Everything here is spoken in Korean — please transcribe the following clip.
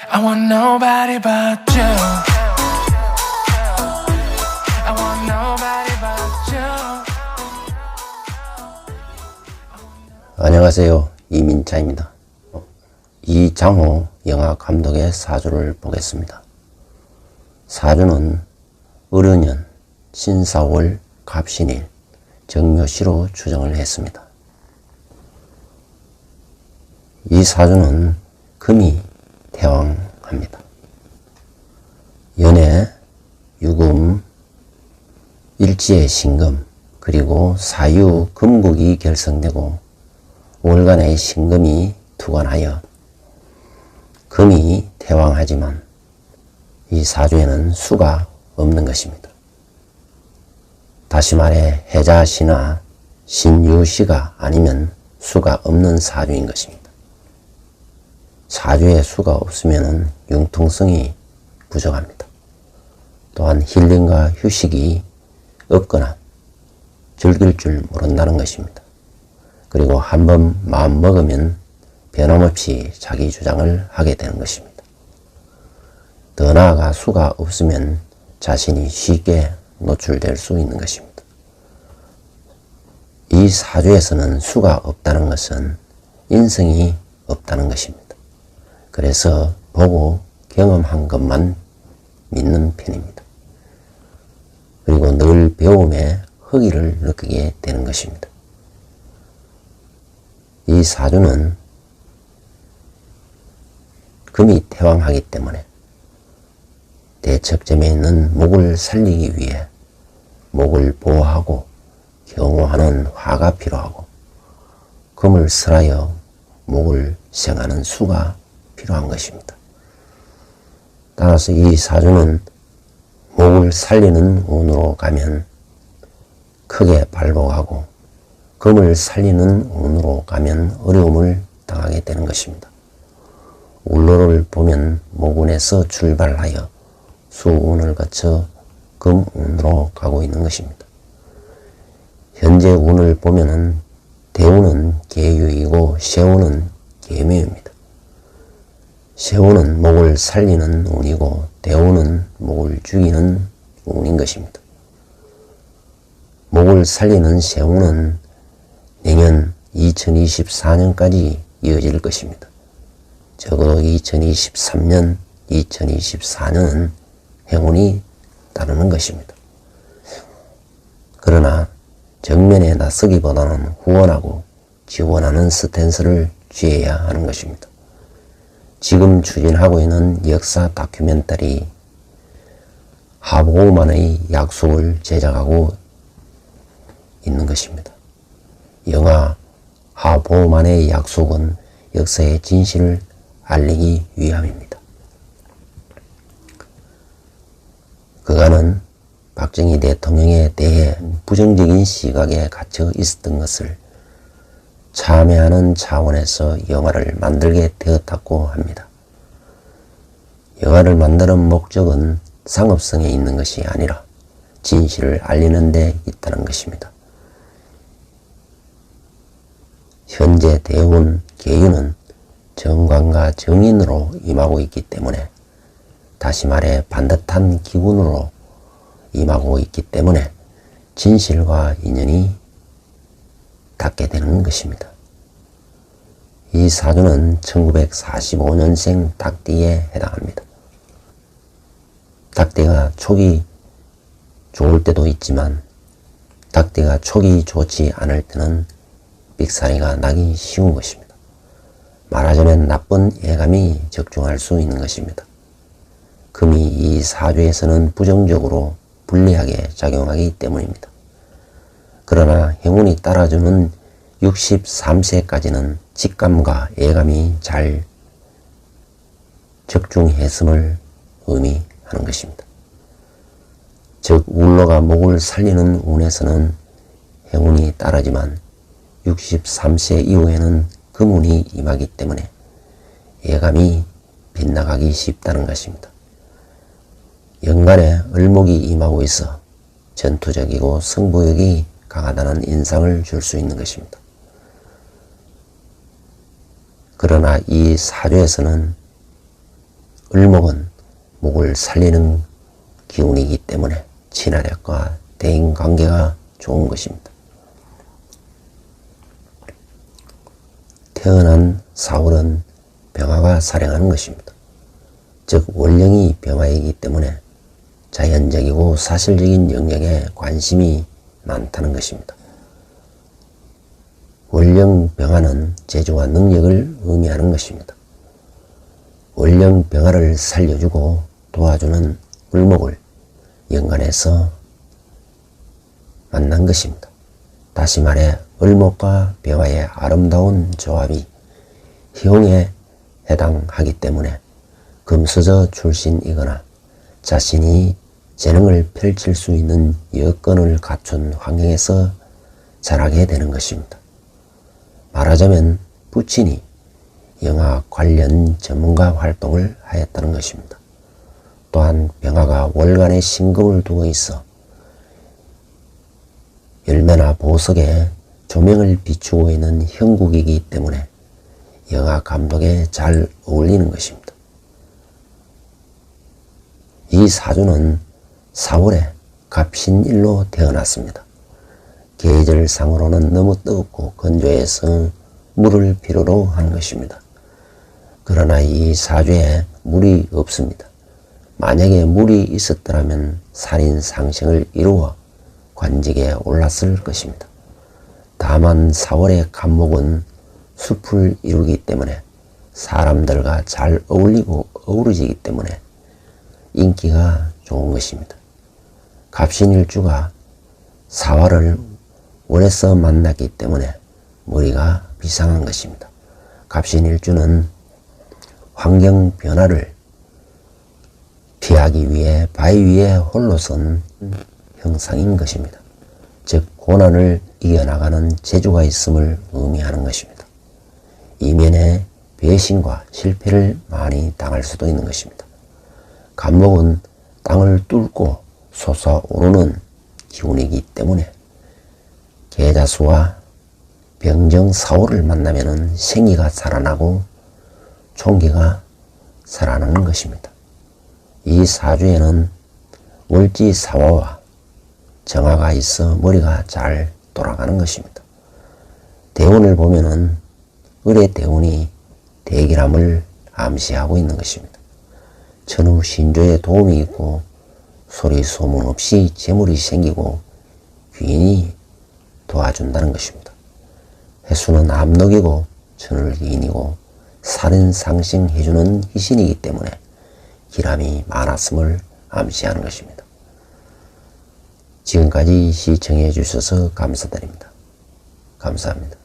I want nobody but you. I want nobody but you. 안녕하세요. 이민자입니다. 이장호 영화 감독의 사주를 보겠습니다. 사주는 을은년, 신사월, 갑신일, 정묘시로 추정을 했습니다. 이 사주는 금이 태왕합니다. 연애, 유금, 일지의 신금, 그리고 사유 금국이 결성되고 월간의 신금이 투관하여 금이 태왕하지만 이 사주에는 수가 없는 것입니다. 다시 말해 해자시나 신유시가 아니면 수가 없는 사주인 것입니다. 사주에 수가 없으면 융통성이 부족합니다. 또한 힐링과 휴식이 없거나 즐길 줄 모른다는 것입니다. 그리고 한번 마음 먹으면 변함없이 자기 주장을 하게 되는 것입니다. 더 나아가 수가 없으면 자신이 쉽게 노출될 수 있는 것입니다. 이 사주에서는 수가 없다는 것은 인성이 없다는 것입니다. 그래서 보고 경험한 것만 믿는 편입니다. 그리고 늘 배움에 허기를 느끼게 되는 것입니다. 이 사주는 금이 태왕하기 때문에 대척점에 있는 목을 살리기 위해 목을 보호하고 경호하는 화가 필요하고 금을 설하여 목을 생하는 수가 필요한 것입니다. 따라서 이 사주는 목을 살리는 운으로 가면 크게 발복하고 금을 살리는 운으로 가면 어려움을 당하게 되는 것입니다. 울로를 보면 목운에서 출발하여 수운을 거쳐 금운으로 가고 있는 것입니다. 현재 운을 보면은 대운은 계유이고 세운은 계묘입니다. 세운은 목을 살리는 운이고 대운은 목을 죽이는 운인 것입니다. 목을 살리는 세운은 내년 2024년까지 이어질 것입니다. 적어도 2023년, 2024년은 행운이 따르는 것입니다. 그러나 정면에 나서기보다는 후원하고 지원하는 스탠스를 취해야 하는 것입니다. 지금 추진하고 있는 역사 다큐멘터리 하보우만의 약속을 제작하고 있는 것입니다. 영화 하보우만의 약속은 역사의 진실을 알리기 위함입니다. 그간은 박정희 대통령에 대해 부정적인 시각에 갇혀 있었던 것을 참회하는 차원에서 영화를 만들게 되었다고 합니다. 영화를 만드는 목적은 상업성에 있는 것이 아니라 진실을 알리는 데 있다는 것입니다. 현재 대운, 계유는 정관과 정인으로 임하고 있기 때문에 다시 말해 반듯한 기운으로 임하고 있기 때문에 진실과 인연이 닿게 되는 것입니다. 이 사주는 1945년생 닭띠에 해당합니다. 닭띠가 촉이 좋을 때도 있지만 닭띠가 촉이 좋지 않을 때는 삑사리가 나기 쉬운 것입니다. 말하자면 나쁜 예감이 적중할 수 있는 것입니다. 금이 이 사주에서는 부정적으로 불리하게 작용하기 때문입니다. 그러나 행운이 따라주는 63세까지는 직감과 예감이 잘 적중했음을 의미하는 것입니다. 즉 울로가 목을 살리는 운에서는 행운이 따르지만 63세 이후에는 금운이 임하기 때문에 예감이 빗나가기 쉽다는 것입니다. 연간에 을목이 임하고 있어 전투적이고 승부욕이 강하다는 인상을 줄 수 있는 것입니다. 그러나 이 사주에서는 을목은 목을 살리는 기운이기 때문에 친화력과 대인관계가 좋은 것입니다. 태어난 사월은 병화가 살행하는 것입니다. 즉 월령이 병화이기 때문에 자연적이고 사실적인 영역에 관심이 많다는 것입니다. 월령 병화는 재주와 능력을 의미하는 것입니다. 월령 병화를 살려주고 도와주는 을목을 연간해서 만난 것입니다. 다시 말해 을목과 병화의 아름다운 조합이 희용에 해당하기 때문에 금수저 출신이거나 자신이 재능을 펼칠 수 있는 여건을 갖춘 환경에서 자라게 되는 것입니다. 말하자면 부친이 영화 관련 전문가 활동을 하였다는 것입니다. 또한 병화가 월간에 신금을 두고 있어 열매나 보석에 조명을 비추고 있는 형국이기 때문에 영화 감독에 잘 어울리는 것입니다. 이 사주는 4월에 갑신일로 태어났습니다. 계절상으로는 너무 뜨겁고 건조해서 물을 필요로 하는 것입니다. 그러나 이 사주에 물이 없습니다. 만약에 물이 있었더라면 살인상생을 이루어 관직에 올랐을 것입니다. 다만 4월의 갑목은 숲을 이루기 때문에 사람들과 잘 어울리고 어우러지기 때문에 인기가 좋은 것입니다. 갑신일주가 4월을 월에서 만났기 때문에 머리가 비상한 것입니다. 갑신일주는 환경 변화를 피하기 위해 바위 위에 홀로 선 형상인 것입니다. 즉 고난을 이겨나가는 재주가 있음을 의미하는 것입니다. 이면에 배신과 실패를 많이 당할 수도 있는 것입니다. 갑목은 땅을 뚫고 솟아오르는 기운이기 때문에 계자수와 병정사오를 만나면 생기가 살아나고 총기가 살아나는 것입니다. 이 사주에는 월지사화와 정화가 있어 머리가 잘 돌아가는 것입니다. 대운을 보면은 을의 대운이 대기람을 암시하고 있는 것입니다. 천우 신조에 도움이 있고 소리 소문 없이 재물이 생기고 귀인이 도와준다는 것입니다. 해수는 암록이고 천을 기인이고 살인상생해주는 희신이기 때문에 기람이 많았음을 암시하는 것입니다. 지금까지 시청해 주셔서 감사드립니다. 감사합니다.